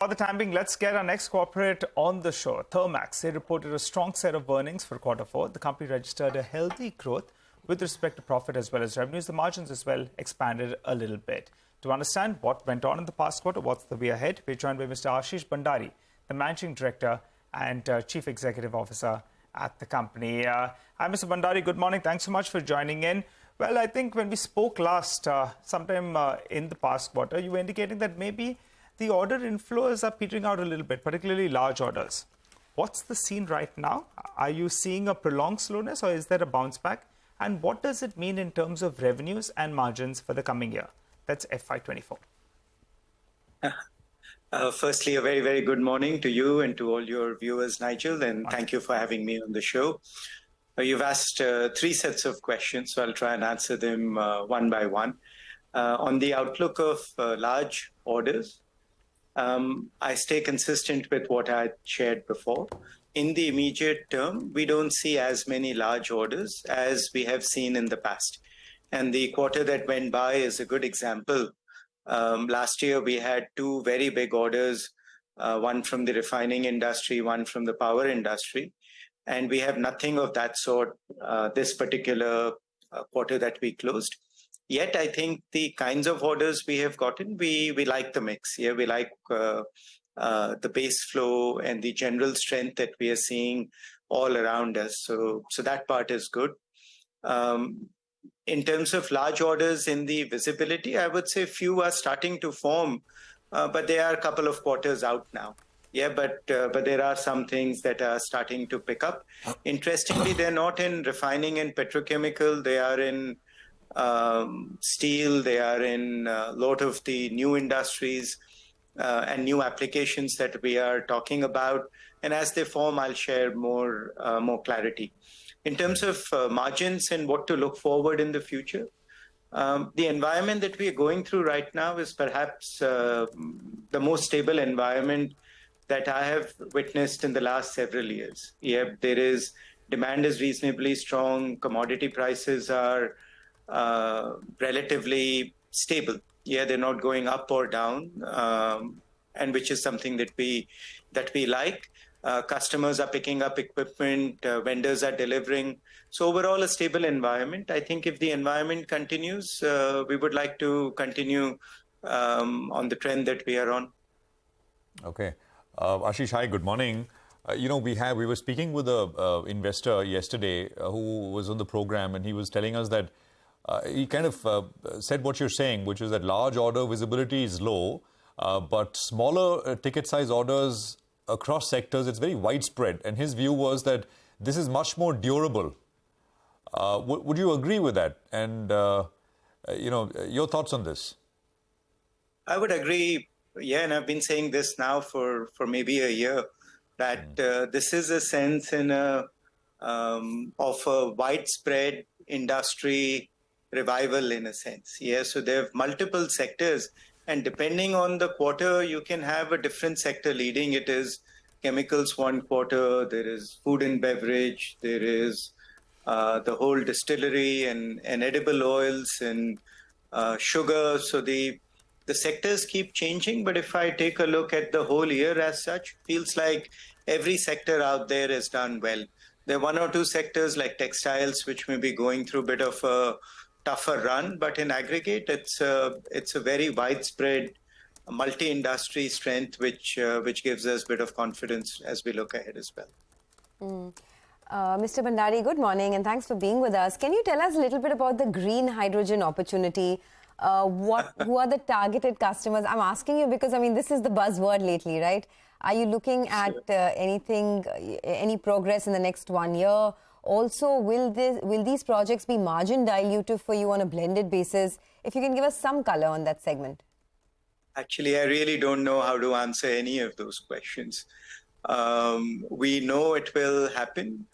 For the time being, let's get our next corporate on the show. Thermax, they reported a strong set of earnings for Q4. The company registered a healthy growth with respect to profit as well as revenues. The margins as well expanded a little bit. To understand what went on in the past quarter, what's the way ahead, we're joined by Mr. Ashish Bhandari, the Managing Director and Chief Executive Officer at the company. Hi, Mr. Bhandari. Good morning. Thanks so much for joining in. Well, I think when we spoke last, sometime in the past quarter, you were indicating that maybe the order inflows are petering out a little bit, particularly large orders. What's the scene right now? Are you seeing a prolonged slowness or is there a bounce back? And what does it mean in terms of revenues and margins for the coming year? That's FY24. Firstly, a very, very good morning to you and to all your viewers, Nigel, and thank you for having me on the show. You've asked three sets of questions, so I'll try and answer them one by one. On the outlook of large orders, I stay consistent with what I shared before. In the immediate term, we don't see as many large orders as we have seen in the past. And the quarter that went by is a good example. Last year, we had two very big orders, one from the refining industry, one from the power industry. And we have nothing of that sort this particular quarter that we closed. Yet, I think the kinds of orders we have gotten, we like the mix. Yeah, we like the base flow and the general strength that we are seeing all around us. So that part is good. In terms of large orders in the visibility, I would say few are starting to form, but they are a couple of quarters out now. Yeah, but there are some things that are starting to pick up. Interestingly, they're not in refining and petrochemical. They are in steel. They are in a lot of the new industries and new applications that we are talking about. And as they form, I'll share more clarity. In terms of margins and what to look forward in the future, the environment that we are going through right now is perhaps the most stable environment that I have witnessed in the last several years. Yeah, demand is reasonably strong. Commodity prices are relatively stable. Yeah, they're not going up or down, and which is something that we like. Customers are picking up equipment, vendors are delivering. So overall, a stable environment. I think if the environment continues, we would like to continue on the trend that we are on. Okay. Ashish, hi, good morning. We were speaking with an investor yesterday who was on the program, and he was telling us that he kind of said what you're saying, which is that large order visibility is low, but smaller ticket size orders across sectors, it's very widespread. And his view was that this is much more durable. Would you agree with that? And, your thoughts on this? I would agree. Yeah, and I've been saying this now for maybe a year, that this is a sense of a widespread industry revival in a sense. Yeah, so there are multiple sectors. And depending on the quarter, you can have a different sector leading. It is chemicals one quarter, there is food and beverage, there is the whole distillery and edible oils and sugar. So the sectors keep changing. But if I take a look at the whole year as such, feels like every sector out there has done well. There are one or two sectors like textiles, which may be going through a bit of a tougher run, but in aggregate, it's a very widespread multi-industry strength, which gives us a bit of confidence as we look ahead as well. Mr. Bhandari, good morning, and thanks for being with us. Can you tell us a little bit about the green hydrogen opportunity? Who are the targeted customers? I'm asking you because, I mean, this is the buzzword lately, right? Are you looking at any progress in the next 1 year? Also, will these projects be margin dilutive for you on a blended basis? If you can give us some color on that segment. Actually, I really don't know how to answer any of those questions. We know it will happen.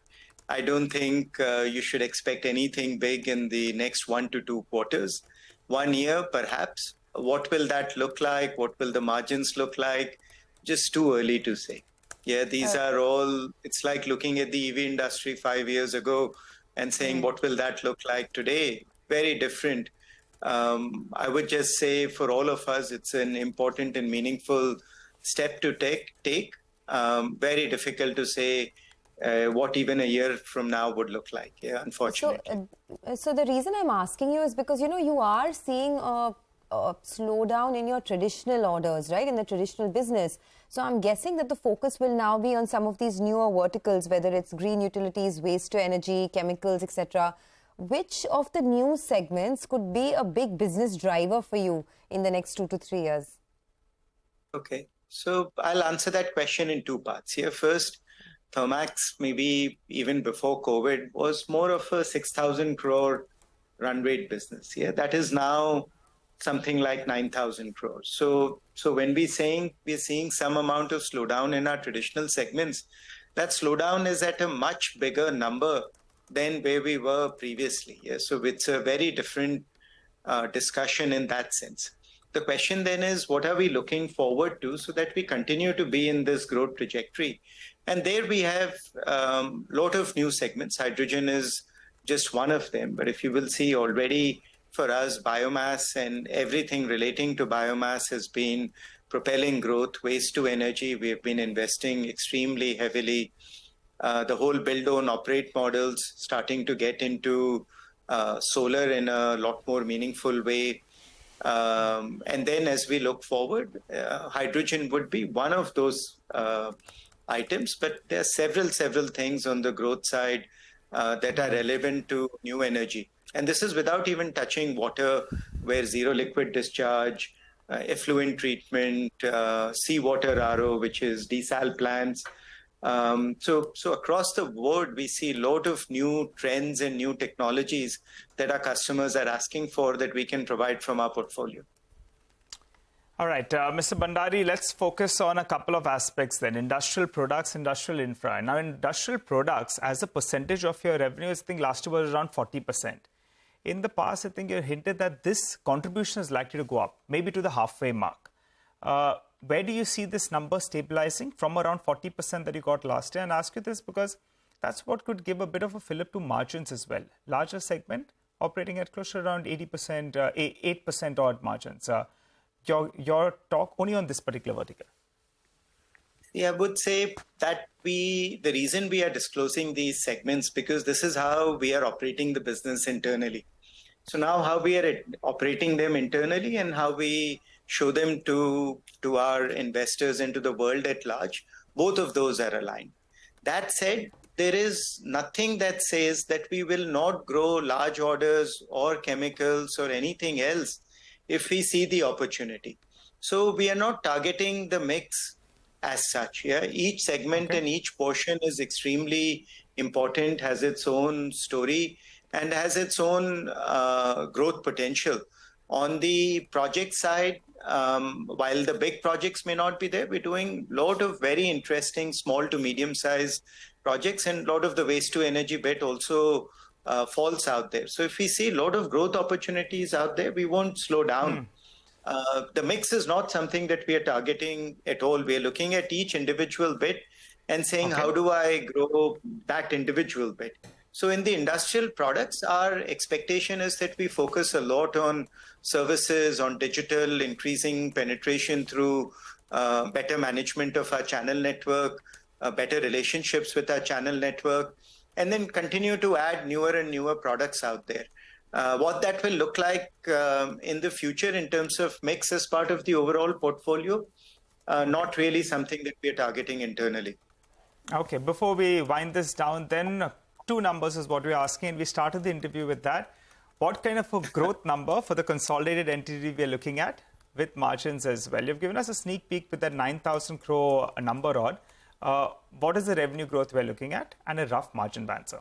I don't think you should expect anything big in the next 1 to 2 quarters. 1 year, perhaps. What will that look like? What will the margins look like? Just too early to say. Yeah, these are all, it's like looking at the EV industry 5 years ago and saying, what will that look like today? Very different. I would just say for all of us, it's an important and meaningful step to take. Very difficult to say what even a year from now would look like, unfortunately. So the reason I'm asking you is because, you are seeing a slowdown in your traditional orders, right, in the traditional business. So I'm guessing that the focus will now be on some of these newer verticals, whether it's green utilities, waste to energy, chemicals, etc. Which of the new segments could be a big business driver for you in the next 2 to 3 years? Okay, so I'll answer that question in two parts here. First, Thermax, maybe even before COVID, was more of a 6,000 crore run rate business. That is now something like 9,000 crores. So when we're seeing some amount of slowdown in our traditional segments, that slowdown is at a much bigger number than where we were previously. So it's a very different discussion in that sense. The question then is, what are we looking forward to so that we continue to be in this growth trajectory? And there we have a lot of new segments. Hydrogen is just one of them. But if you will see already, for us, biomass and everything relating to biomass has been propelling growth. Waste to energy, we have been investing extremely heavily. The whole build, own, operate models starting to get into solar in a lot more meaningful way. And then as we look forward, hydrogen would be one of those items. But there are several things on the growth side that are relevant to new energy. And this is without even touching water, where zero liquid discharge, effluent treatment, seawater RO, which is desal plants. So across the board, we see a lot of new trends and new technologies that our customers are asking for that we can provide from our portfolio. All right, Mr. Bhandari, let's focus on a couple of aspects then. Industrial products, industrial infra. Now, industrial products, as a percentage of your revenues, I think last year was around 40%. In the past, I think you hinted that this contribution is likely to go up, maybe to the halfway mark. Where do you see this number stabilizing from around 40% that you got last year? And I ask you this because that's what could give a bit of a fillip to margins as well. Larger segment operating at close to around 80%, 8% odd margins. Your talk only on this particular vertical. Yeah, I would say that the reason we are disclosing these segments, because this is how we are operating the business internally. So now how we are operating them internally and how we show them to our investors and to the world at large, both of those are aligned. That said, there is nothing that says that we will not grow large orders or chemicals or anything else if we see the opportunity. So we are not targeting the mix as such. Each segment and each portion is extremely important, has its own story and has its own growth potential. On the project side, while the big projects may not be there, we're doing a lot of very interesting small to medium-sized projects, and a lot of the waste to energy bit also falls out there. So if we see a lot of growth opportunities out there, we won't slow down. The mix is not something that we are targeting at all. We are looking at each individual bit and saying, how do I grow that individual bit? So in the industrial products, our expectation is that we focus a lot on services, on digital, increasing penetration through better management of our channel network, better relationships with our channel network, and then continue to add newer and newer products out there. What that will look like in the future in terms of mix as part of the overall portfolio, not really something that we are targeting internally. Okay, before we wind this down, then two numbers is what we're asking, and we started the interview with that. What kind of a growth number for the consolidated entity we are looking at with margins as well? You've given us a sneak peek with that 9,000 crore number odd. What is the revenue growth we're looking at and a rough margin band, sir?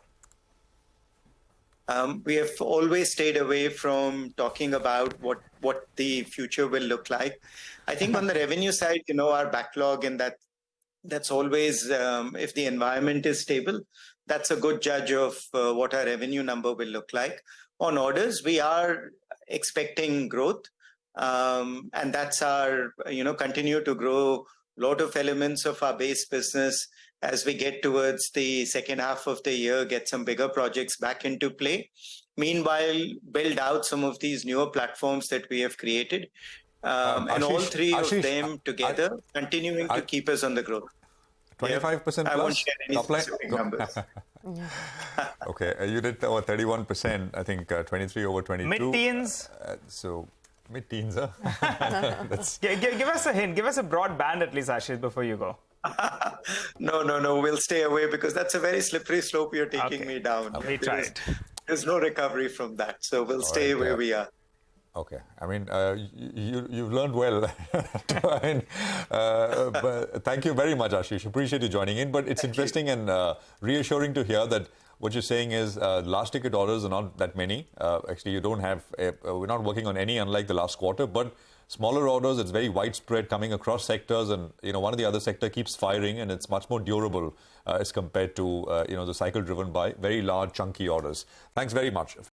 We have always stayed away from talking about what the future will look like. I think on the revenue side, our backlog, and that's always, if the environment is stable, that's a good judge of what our revenue number will look like. On orders, we are expecting growth, and that's our, continue to grow a lot of elements of our base business as we get towards the second half of the year, get some bigger projects back into play. Meanwhile, build out some of these newer platforms that we have created. and all three Ashish, of them together continuing to keep us on the growth. 25% plus? I won't share any top line? specific numbers. Okay, you did over 31%, I think 23 over 22. Mid-teens? So, mid-teens, huh? Give us a hint. Give us a broad band at least, Ashish, before you go. No. We'll stay away because that's a very slippery slope you're taking me down. We tried. There's no recovery from that. So we'll stay where we are. Okay. I mean, you've learned well. But thank you very much, Ashish. Appreciate you joining in. But it's interesting and reassuring to hear that what you're saying is large ticket orders are not that many. Actually, you don't have, we're not working on any unlike the last quarter. But smaller orders, it's very widespread coming across sectors. And, one of the other sector keeps firing and it's much more durable as compared to, the cycle driven by very large chunky orders. Thanks very much.